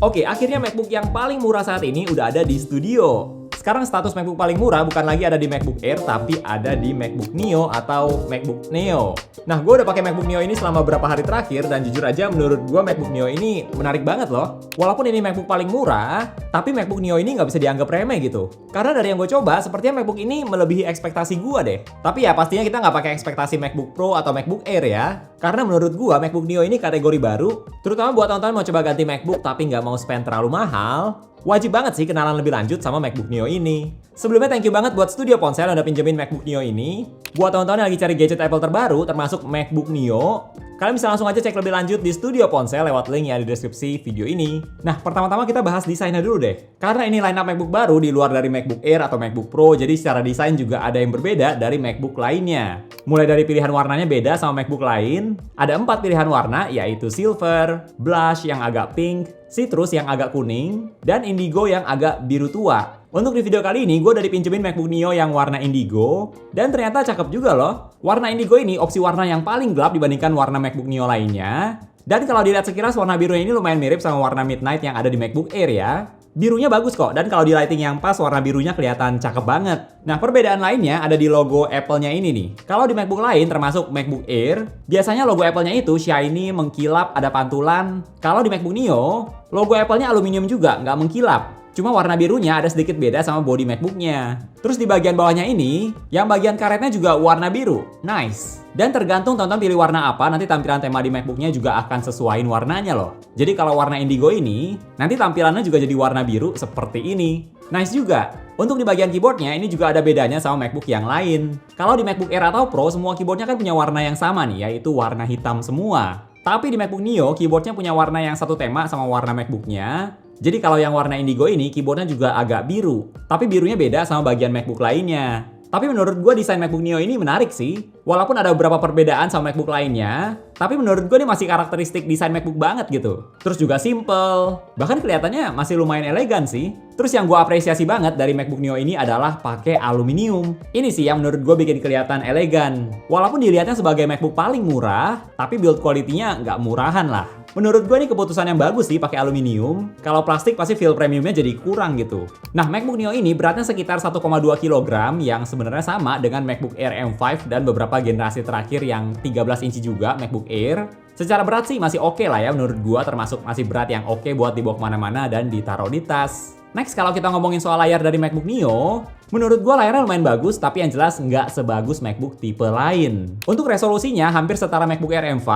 Oke, akhirnya MacBook yang paling murah saat ini udah ada di studio. Sekarang status MacBook paling murah bukan lagi ada di MacBook Air, tapi ada di MacBook Neo atau MacBook Neo. Nah, gue udah pakai MacBook Neo ini selama beberapa hari terakhir, dan jujur aja menurut gue MacBook Neo ini menarik banget loh. Walaupun ini MacBook paling murah, tapi MacBook Neo ini nggak bisa dianggap remeh gitu. Karena dari yang gue coba, sepertinya MacBook ini melebihi ekspektasi gue deh. Tapi ya pastinya kita nggak pakai ekspektasi MacBook Pro atau MacBook Air ya. Karena menurut gue MacBook Neo ini kategori baru, terutama buat teman-teman mau coba ganti MacBook tapi nggak mau spend terlalu mahal. Wajib banget sih kenalan lebih lanjut sama MacBook Neo ini. Sebelumnya thank you banget buat Studio Ponsel yang udah pinjemin MacBook Neo ini. Buat teman-teman yang lagi cari gadget Apple terbaru termasuk MacBook Neo, kalian bisa langsung aja cek lebih lanjut di Studio Ponsel lewat link yang ada di deskripsi video ini. Nah, pertama-tama kita bahas desainnya dulu deh. Karena ini lineup MacBook baru di luar dari MacBook Air atau MacBook Pro, jadi secara desain juga ada yang berbeda dari MacBook lainnya. Mulai dari pilihan warnanya beda sama MacBook lain, ada 4 pilihan warna yaitu silver, blush yang agak pink, citrus yang agak kuning, dan indigo yang agak biru tua. Untuk di video kali ini, gue udah dipinjemin MacBook Neo yang warna indigo, dan ternyata cakep juga loh. Warna indigo ini opsi warna yang paling gelap dibandingkan warna MacBook Neo lainnya. Dan kalau dilihat sekilas, warna biru ini lumayan mirip sama warna Midnight yang ada di MacBook Air ya. Birunya bagus kok, dan kalau di lighting yang pas, warna birunya kelihatan cakep banget. Nah, perbedaan lainnya ada di logo Apple-nya ini nih. Kalau di MacBook lain, termasuk MacBook Air, biasanya logo Apple-nya itu shiny, mengkilap, ada pantulan. Kalau di MacBook Neo, logo Apple-nya aluminium juga, nggak mengkilap. Cuma warna birunya ada sedikit beda sama body MacBook-nya. Terus di bagian bawahnya ini, yang bagian karetnya juga warna biru. Nice. Dan tergantung tonton pilih warna apa, nanti tampilan tema di MacBook-nya juga akan sesuaiin warnanya loh. Jadi kalau warna indigo ini, nanti tampilannya juga jadi warna biru seperti ini. Nice juga. Untuk di bagian keyboardnya, ini juga ada bedanya sama MacBook yang lain. Kalau di MacBook Air atau Pro, semua keyboardnya kan punya warna yang sama nih, yaitu warna hitam semua. Tapi di MacBook Neo, keyboardnya punya warna yang satu tema sama warna MacBook-nya. Jadi kalau yang warna indigo ini, keyboardnya juga agak biru. Tapi birunya beda sama bagian MacBook lainnya. Tapi menurut gue desain MacBook Neo ini menarik sih. Walaupun ada beberapa perbedaan sama MacBook lainnya, tapi menurut gue ini masih karakteristik desain MacBook banget gitu. Terus juga simple, bahkan kelihatannya masih lumayan elegan sih. Terus yang gue apresiasi banget dari MacBook Neo ini adalah pakai aluminium. Ini sih yang menurut gue bikin kelihatan elegan. Walaupun dilihatnya sebagai MacBook paling murah, tapi build quality-nya nggak murahan lah. Menurut gue ini keputusan yang bagus sih pakai aluminium. Kalau plastik pasti feel premiumnya jadi kurang gitu. Nah, MacBook Neo ini beratnya sekitar 1,2 kg yang sebenarnya sama dengan MacBook Air M5 dan beberapa generasi terakhir yang 13 inci juga MacBook Air. Secara berat sih masih oke lah ya menurut gue, termasuk masih berat yang oke buat dibawa kemana-mana dan ditaruh di tas. Next, kalau kita ngomongin soal layar dari MacBook Neo, menurut gue layarnya lumayan bagus, tapi yang jelas nggak sebagus MacBook tipe lain. Untuk resolusinya hampir setara MacBook Air M5,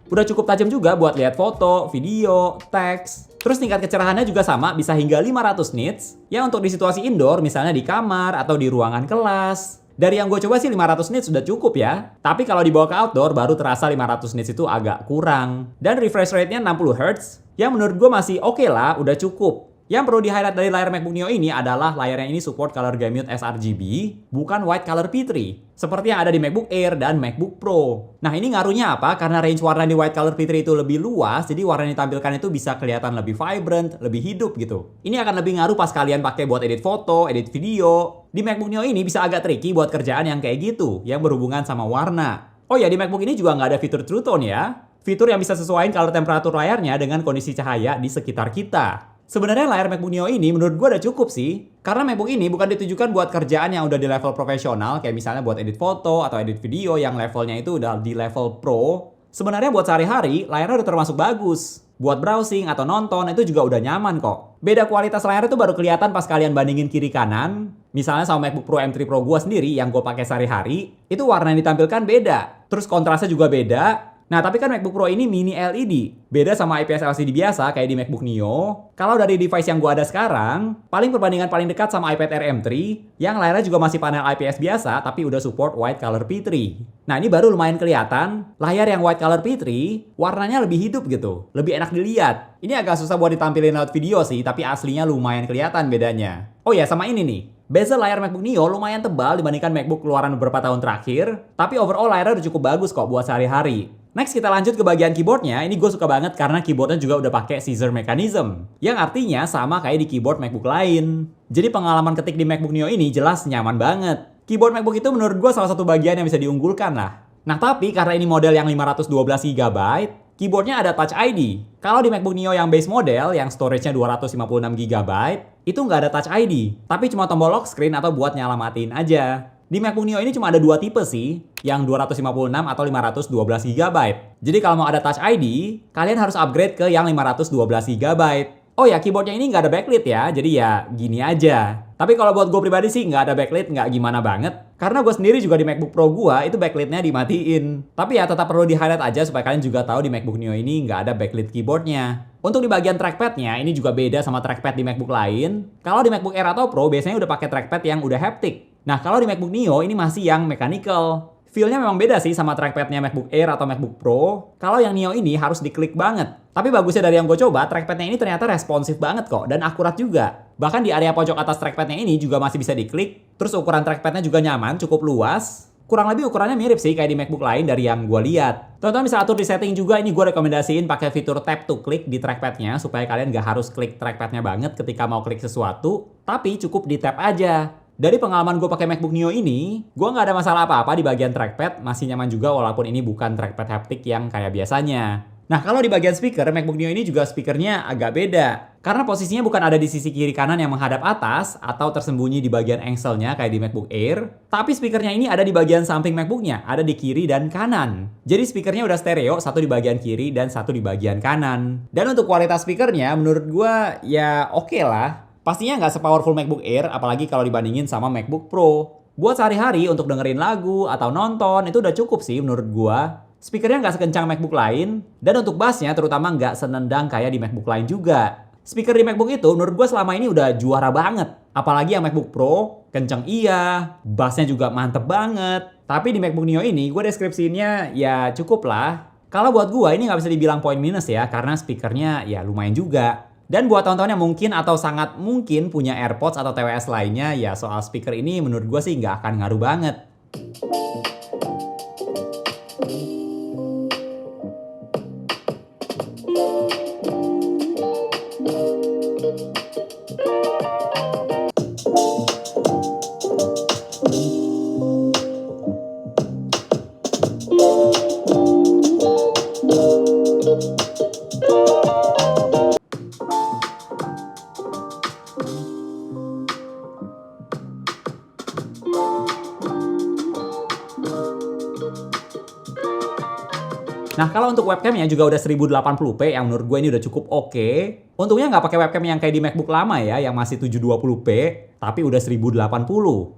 udah cukup tajam juga buat lihat foto, video, teks. Terus tingkat kecerahannya juga sama, bisa hingga 500 nits. Ya untuk di situasi indoor, misalnya di kamar atau di ruangan kelas. Dari yang gue coba sih 500 nits sudah cukup ya. Tapi kalau dibawa ke outdoor baru terasa 500 nits itu agak kurang. Dan refresh rate-nya 60 Hz, yang menurut gue masih oke lah, udah cukup. Yang perlu di-highlight dari layar MacBook Neo ini adalah layarnya ini support color gamut sRGB, bukan white color P3. Seperti yang ada di MacBook Air dan MacBook Pro. Nah, ini ngaruhnya apa? Karena range warna di white color P3 itu lebih luas, jadi warna yang ditampilkan itu bisa kelihatan lebih vibrant, lebih hidup gitu. Ini akan lebih ngaruh pas kalian pakai buat edit foto, edit video. Di MacBook Neo ini bisa agak tricky buat kerjaan yang kayak gitu, yang berhubungan sama warna. Oh ya, di MacBook ini juga nggak ada fitur True Tone ya. Fitur yang bisa sesuaiin color temperatur layarnya dengan kondisi cahaya di sekitar kita. Sebenarnya layar MacBook Neo ini menurut gue udah cukup sih. Karena MacBook ini bukan ditujukan buat kerjaan yang udah di level profesional, kayak misalnya buat edit foto atau edit video yang levelnya itu udah di level pro. Sebenarnya buat sehari-hari, layarnya udah termasuk bagus. Buat browsing atau nonton itu juga udah nyaman kok. Beda kualitas layar itu baru kelihatan pas kalian bandingin kiri kanan. Misalnya sama MacBook Pro M3 Pro gue sendiri yang gue pakai sehari-hari, itu warna yang ditampilkan beda. Terus kontrasnya juga beda. Nah, tapi kan MacBook Pro ini mini LED. Beda sama IPS LCD biasa kayak di MacBook Neo. Kalau dari device yang gua ada sekarang, paling perbandingan paling dekat sama iPad Air M3, yang layarnya juga masih panel IPS biasa, tapi udah support white color P3. Nah, ini baru lumayan kelihatan, layar yang white color P3, warnanya lebih hidup gitu, lebih enak dilihat. Ini agak susah buat ditampilin lewat video sih, tapi aslinya lumayan kelihatan bedanya. Oh ya, sama ini nih. Bezel layar MacBook Neo lumayan tebal dibandingkan MacBook keluaran beberapa tahun terakhir, tapi overall layarnya udah cukup bagus kok buat sehari-hari. Next kita lanjut ke bagian keyboardnya. Ini gue suka banget karena keyboardnya juga udah pakai scissor mechanism, yang artinya sama kayak di keyboard MacBook lain. Jadi pengalaman ketik di MacBook Neo ini jelas nyaman banget. Keyboard MacBook itu menurut gue salah satu bagian yang bisa diunggulkan lah. Nah tapi karena ini model yang 512 GB, keyboardnya ada Touch ID. Kalau di MacBook Neo yang base model, yang storage-nya 256 GB, itu nggak ada Touch ID, tapi cuma tombol lock screen atau buat nyalamatin aja. Di MacBook Neo ini cuma ada dua tipe sih, yang 256 atau 512 GB. Jadi kalau mau ada Touch ID, kalian harus upgrade ke yang 512 GB. Oh ya, keyboardnya ini nggak ada backlit ya, jadi ya gini aja. Tapi kalau buat gue pribadi sih nggak ada backlit, nggak gimana banget. Karena gue sendiri juga di MacBook Pro gue, itu backlit-nya dimatiin. Tapi ya tetap perlu di-highlight aja supaya kalian juga tahu di MacBook Neo ini nggak ada backlit keyboardnya. Untuk di bagian trackpad-nya, ini juga beda sama trackpad di MacBook lain. Kalau di MacBook Air atau Pro, biasanya udah pakai trackpad yang udah haptic. Nah, kalau di MacBook Neo, ini masih yang mechanical. Feel-nya memang beda sih sama trackpad-nya MacBook Air atau MacBook Pro. Kalau yang Neo ini harus diklik banget. Tapi bagusnya dari yang gue coba, trackpad-nya ini ternyata responsif banget kok, dan akurat juga. Bahkan di area pojok atas trackpad-nya ini juga masih bisa diklik. Terus ukuran trackpad-nya juga nyaman, cukup luas. Kurang lebih ukurannya mirip sih kayak di MacBook lain dari yang gue lihat. Teman-teman bisa atur di setting juga, ini gue rekomendasiin pakai fitur tap to click di trackpad-nya supaya kalian gak harus klik trackpad-nya banget ketika mau klik sesuatu, tapi cukup di tap aja. Dari pengalaman gue pakai MacBook Neo ini, gue nggak ada masalah apa-apa di bagian trackpad, masih nyaman juga walaupun ini bukan trackpad haptic yang kayak biasanya. Nah, kalau di bagian speaker, MacBook Neo ini juga speakernya agak beda. Karena posisinya bukan ada di sisi kiri kanan yang menghadap atas atau tersembunyi di bagian engsel-nya kayak di MacBook Air, tapi speakernya ini ada di bagian samping MacBook-nya, ada di kiri dan kanan. Jadi speakernya udah stereo, satu di bagian kiri dan satu di bagian kanan. Dan untuk kualitas speakernya, menurut gue ya oke lah. Pastinya nggak sepowerful MacBook Air, apalagi kalau dibandingin sama MacBook Pro. Buat sehari-hari untuk dengerin lagu atau nonton, itu udah cukup sih menurut gua. Speakernya nggak sekencang MacBook lain, dan untuk bassnya terutama nggak senendang kayak di MacBook lain juga. Speaker di MacBook itu menurut gua selama ini udah juara banget. Apalagi yang MacBook Pro, kenceng iya, bassnya juga mantep banget. Tapi di MacBook Neo ini, gua deskripsinya ya cukup lah. Kalau buat gua ini nggak bisa dibilang poin minus ya, karena speakernya ya lumayan juga. Dan buat teman-teman yang mungkin atau sangat mungkin punya AirPods atau TWS lainnya, ya soal speaker ini menurut gue sih nggak akan ngaruh banget. Nah, kalau untuk webcamnya juga udah 1080p yang menurut gue ini udah cukup oke. Untungnya nggak pakai webcam yang kayak di MacBook lama ya, yang masih 720p, tapi udah 1080.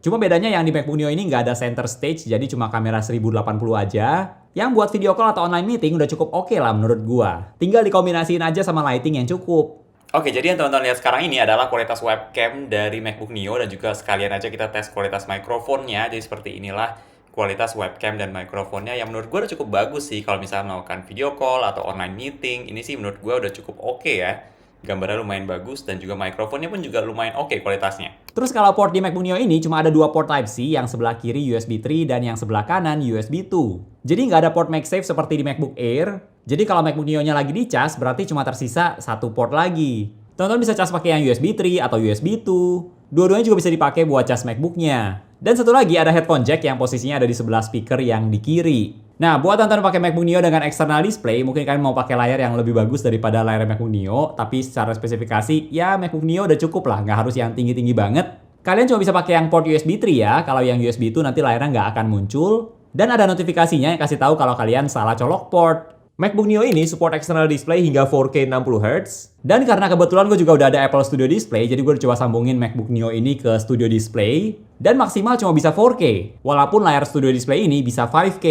Cuma bedanya yang di MacBook Neo ini nggak ada center stage, jadi cuma kamera 1080 aja. Yang buat video call atau online meeting udah cukup oke lah menurut gue. Tinggal dikombinasiin aja sama lighting yang cukup. Oke, jadi yang teman-teman lihat sekarang ini adalah kualitas webcam dari MacBook Neo dan juga sekalian aja kita tes kualitas mikrofonnya. Jadi seperti inilah kualitas webcam dan mikrofonnya yang menurut gue udah cukup bagus sih kalau misalnya melakukan video call atau online meeting. Ini sih menurut gue udah cukup oke ya. Gambarnya lumayan bagus dan juga mikrofonnya pun juga lumayan oke kualitasnya. Terus kalau port di MacBook Neo ini cuma ada dua port Type-C, yang sebelah kiri USB 3 dan yang sebelah kanan USB 2. Jadi nggak ada port MagSafe seperti di MacBook Air. Jadi kalau MacBook Neo-nya lagi dicas, berarti cuma tersisa satu port lagi. Teman-teman bisa cas pakai yang USB 3 atau USB 2. Dua-duanya juga bisa dipakai buat cas MacBook-nya. Dan satu lagi ada headphone jack yang posisinya ada di sebelah speaker yang di kiri. Nah, buat teman-teman pakai MacBook Neo dengan external display, mungkin kalian mau pakai layar yang lebih bagus daripada layar MacBook Neo, tapi secara spesifikasi, ya MacBook Neo udah cukup lah, nggak harus yang tinggi-tinggi banget. Kalian cuma bisa pakai yang port USB 3 ya, kalau yang USB 2 nanti layarnya nggak akan muncul. Dan ada notifikasinya yang kasih tahu kalau kalian salah colok port. MacBook Neo ini support external display hingga 4K 60Hz. Dan karena kebetulan gue juga udah ada Apple Studio Display, jadi gue coba sambungin MacBook Neo ini ke Studio Display. Dan maksimal cuma bisa 4K, walaupun layar Studio Display ini bisa 5K.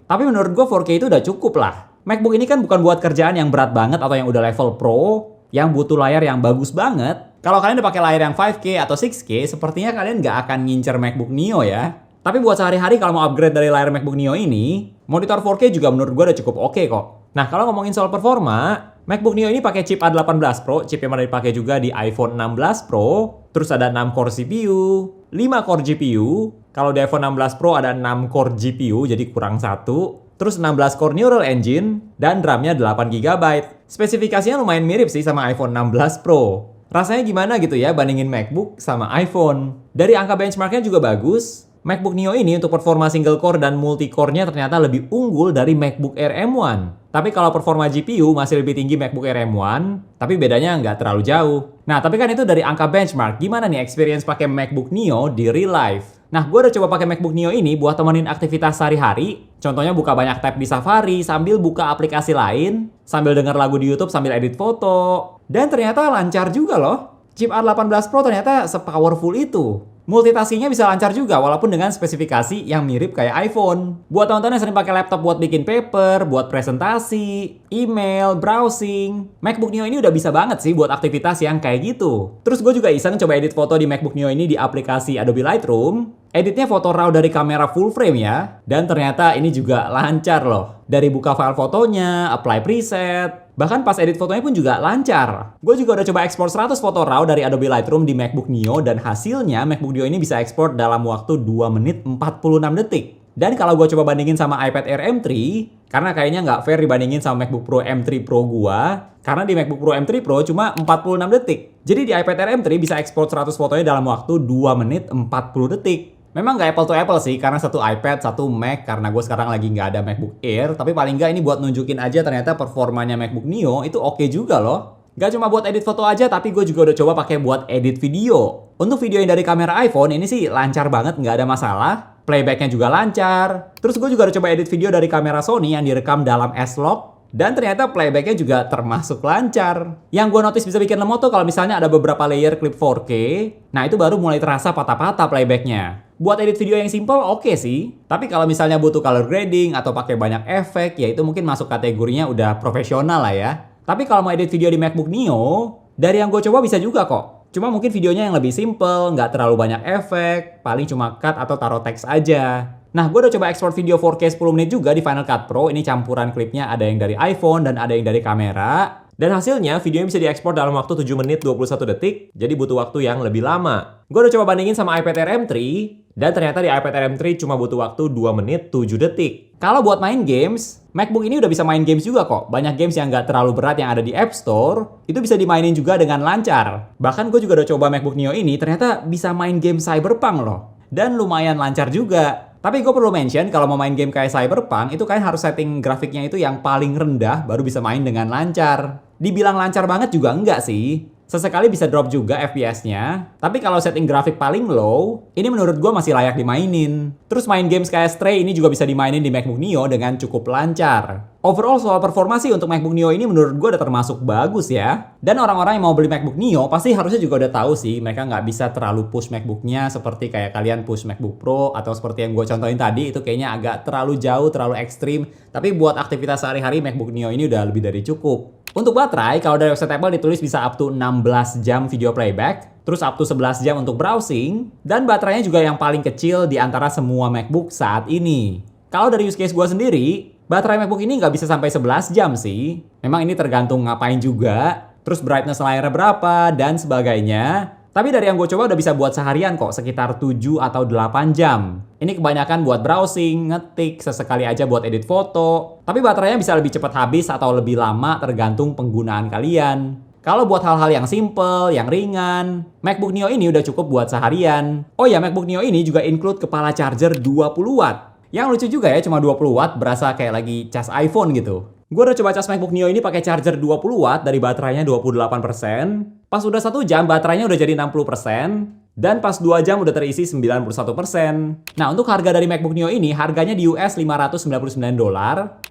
Tapi menurut gue 4K itu udah cukup lah. MacBook ini kan bukan buat kerjaan yang berat banget atau yang udah level Pro, yang butuh layar yang bagus banget. Kalau kalian udah pakai layar yang 5K atau 6K, sepertinya kalian nggak akan ngincer MacBook Neo ya. Tapi buat sehari-hari kalau mau upgrade dari layar MacBook Neo ini, monitor 4K juga menurut gue udah cukup oke kok. Nah, kalau ngomongin soal performa, MacBook Neo ini pakai chip A18 Pro, chip yang pernah dipakai juga di iPhone 16 Pro, terus ada 6 core CPU, 5 core GPU, kalau di iPhone 16 Pro ada 6 core GPU, jadi kurang 1, terus 16 core Neural Engine, dan RAM-nya 8 GB. Spesifikasinya lumayan mirip sih sama iPhone 16 Pro. Rasanya gimana gitu ya bandingin MacBook sama iPhone? Dari angka benchmarknya juga bagus. MacBook Neo ini untuk performa single core dan multi core-nya ternyata lebih unggul dari MacBook Air M1. Tapi kalau performa GPU masih lebih tinggi MacBook Air M1, tapi bedanya nggak terlalu jauh. Nah, tapi kan itu dari angka benchmark. Gimana nih experience pakai MacBook Neo di real life? Nah, gue udah coba pakai MacBook Neo ini buat temenin aktivitas sehari-hari. Contohnya buka banyak tab di Safari, sambil buka aplikasi lain, sambil denger lagu di YouTube, sambil edit foto. Dan ternyata lancar juga loh. Chip A18 Pro ternyata sepowerful itu. Multitaskingnya bisa lancar juga walaupun dengan spesifikasi yang mirip kayak iPhone. Buat teman-teman yang sering pakai laptop buat bikin paper, buat presentasi, email, browsing, MacBook Neo ini udah bisa banget sih buat aktivitas yang kayak gitu. Terus gue juga iseng coba edit foto di MacBook Neo ini di aplikasi Adobe Lightroom. Editnya foto RAW dari kamera full frame ya. Dan ternyata ini juga lancar loh. Dari buka file fotonya, apply preset, bahkan pas edit fotonya pun juga lancar. Gue juga udah coba ekspor 100 foto RAW dari Adobe Lightroom di MacBook Neo dan hasilnya MacBook Neo ini bisa ekspor dalam waktu 2 menit 46 detik. Dan kalau gue coba bandingin sama iPad Air M3, karena kayaknya nggak fair dibandingin sama MacBook Pro M3 Pro gua, karena di MacBook Pro M3 Pro cuma 46 detik. Jadi di iPad Air M3 bisa ekspor 100 fotonya dalam waktu 2 menit 40 detik. Memang nggak apple to apple sih, karena satu iPad, satu Mac, karena gue sekarang lagi nggak ada MacBook Air, tapi paling nggak ini buat nunjukin aja ternyata performanya MacBook Neo itu oke juga loh. Gak cuma buat edit foto aja, tapi gue juga udah coba pakai buat edit video. Untuk video yang dari kamera iPhone, ini sih lancar banget, nggak ada masalah. Playbacknya juga lancar. Terus gue juga udah coba edit video dari kamera Sony yang direkam dalam S-Log. Dan ternyata playbacknya juga termasuk lancar. Yang gue notice bisa bikin lemot tuh kalau misalnya ada beberapa layer klip 4K. Nah itu baru mulai terasa patah-patah playbacknya. Buat edit video yang simple oke sih. Tapi kalau misalnya butuh color grading atau pakai banyak efek, ya itu mungkin masuk kategorinya udah profesional lah ya. Tapi kalau mau edit video di MacBook Neo, dari yang gue coba bisa juga kok. Cuma mungkin videonya yang lebih simple, nggak terlalu banyak efek, paling cuma cut atau taruh teks aja. Nah, gue udah coba ekspor video 4K 10 menit juga di Final Cut Pro. Ini campuran klipnya ada yang dari iPhone dan ada yang dari kamera. Dan hasilnya videonya bisa diekspor dalam waktu 7 menit 21 detik, jadi butuh waktu yang lebih lama. Gue udah coba bandingin sama iPad Air M3, dan ternyata di iPad Air M3 cuma butuh waktu 2 menit 7 detik. Kalau buat main games, MacBook ini udah bisa main games juga kok. Banyak games yang nggak terlalu berat yang ada di App Store, itu bisa dimainin juga dengan lancar. Bahkan gue juga udah coba MacBook Neo ini, ternyata bisa main game Cyberpunk loh. Dan lumayan lancar juga. Tapi gue perlu mention kalau mau main game kayak Cyberpunk itu kalian harus setting grafiknya itu yang paling rendah baru bisa main dengan lancar. Dibilang lancar banget juga enggak sih. Sesekali bisa drop juga FPS-nya. Tapi kalau setting grafik paling low, ini menurut gue masih layak dimainin. Terus main games kayak Stray ini juga bisa dimainin di MacBook Neo dengan cukup lancar. Overall soal performa sih untuk MacBook Neo ini menurut gue udah termasuk bagus ya. Dan orang-orang yang mau beli MacBook Neo pasti harusnya juga udah tahu sih mereka nggak bisa terlalu push MacBook-nya seperti kayak kalian push MacBook Pro atau seperti yang gue contohin tadi itu kayaknya agak terlalu jauh, terlalu ekstrim. Tapi buat aktivitas sehari-hari MacBook Neo ini udah lebih dari cukup. Untuk baterai, kalau dari website Apple ditulis bisa up to 16 jam video playback, terus up to 11 jam untuk browsing, dan baterainya juga yang paling kecil di antara semua MacBook saat ini. Kalau dari use case gue sendiri, baterai MacBook ini nggak bisa sampai 11 jam sih. Memang ini tergantung ngapain juga, terus brightness layarnya berapa, dan sebagainya. Tapi dari yang gue coba udah bisa buat seharian kok, sekitar 7 atau 8 jam. Ini kebanyakan buat browsing, ngetik, sesekali aja buat edit foto. Tapi baterainya bisa lebih cepat habis atau lebih lama tergantung penggunaan kalian. Kalau buat hal-hal yang simple, yang ringan, MacBook Neo ini udah cukup buat seharian. Oh ya, MacBook Neo ini juga include kepala charger 20 watt. Yang lucu juga ya, cuma 20 watt berasa kayak lagi cas iPhone gitu. Gue udah coba cas MacBook Neo ini pakai charger 20 watt dari baterainya 28%. Pas udah 1 jam baterainya udah jadi 60%. Dan pas 2 jam udah terisi 91%. Nah untuk harga dari MacBook Neo ini harganya di US $599.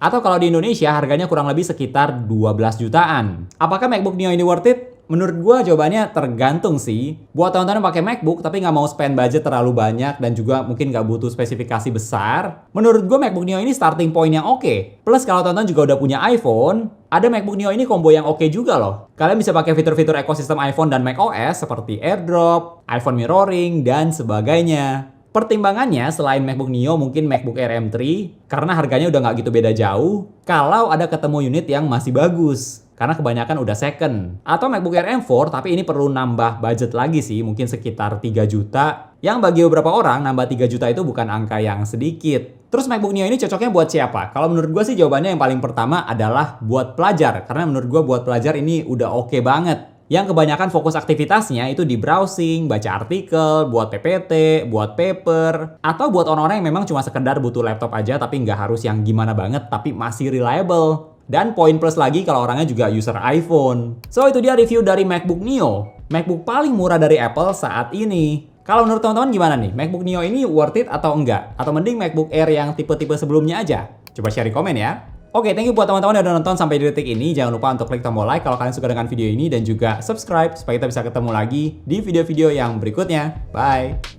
Atau kalau di Indonesia harganya kurang lebih sekitar 12 jutaan. Apakah MacBook Neo ini worth it? Menurut gue jawabannya tergantung sih. Buat teman-teman yang pakai MacBook tapi nggak mau spend budget terlalu banyak dan juga mungkin nggak butuh spesifikasi besar, menurut gue MacBook Neo ini starting point yang oke. Plus kalau teman-teman juga udah punya iPhone, ada MacBook Neo ini combo yang oke juga loh. Kalian bisa pakai fitur-fitur ekosistem iPhone dan macOS seperti AirDrop, iPhone mirroring, dan sebagainya. Pertimbangannya selain MacBook Neo mungkin MacBook Air M3 karena harganya udah nggak gitu beda jauh. Kalau ada ketemu unit yang masih bagus. Karena kebanyakan udah second. Atau MacBook Air M4 tapi ini perlu nambah budget lagi sih. Mungkin sekitar 3 juta. Yang bagi beberapa orang nambah 3 juta itu bukan angka yang sedikit. Terus MacBook Neo ini cocoknya buat siapa? Kalau menurut gue sih jawabannya yang paling pertama adalah buat pelajar. Karena menurut gue buat pelajar ini udah oke banget. yang kebanyakan fokus aktivitasnya itu di browsing, baca artikel, buat PPT, buat paper, atau buat orang-orang yang memang cuma sekedar butuh laptop aja tapi nggak harus yang gimana banget tapi masih reliable. Dan poin plus lagi kalau orangnya juga user iPhone. So itu dia review dari MacBook Neo, MacBook paling murah dari Apple saat ini. Kalau menurut teman-teman gimana nih? MacBook Neo ini worth it atau enggak? Atau mending MacBook Air yang tipe-tipe sebelumnya aja? Coba share di komen ya. Oke, thank you buat teman-teman yang udah nonton sampai di detik ini. Jangan lupa untuk klik tombol like kalau kalian suka dengan video ini dan juga subscribe supaya kita bisa ketemu lagi di video-video yang berikutnya. Bye!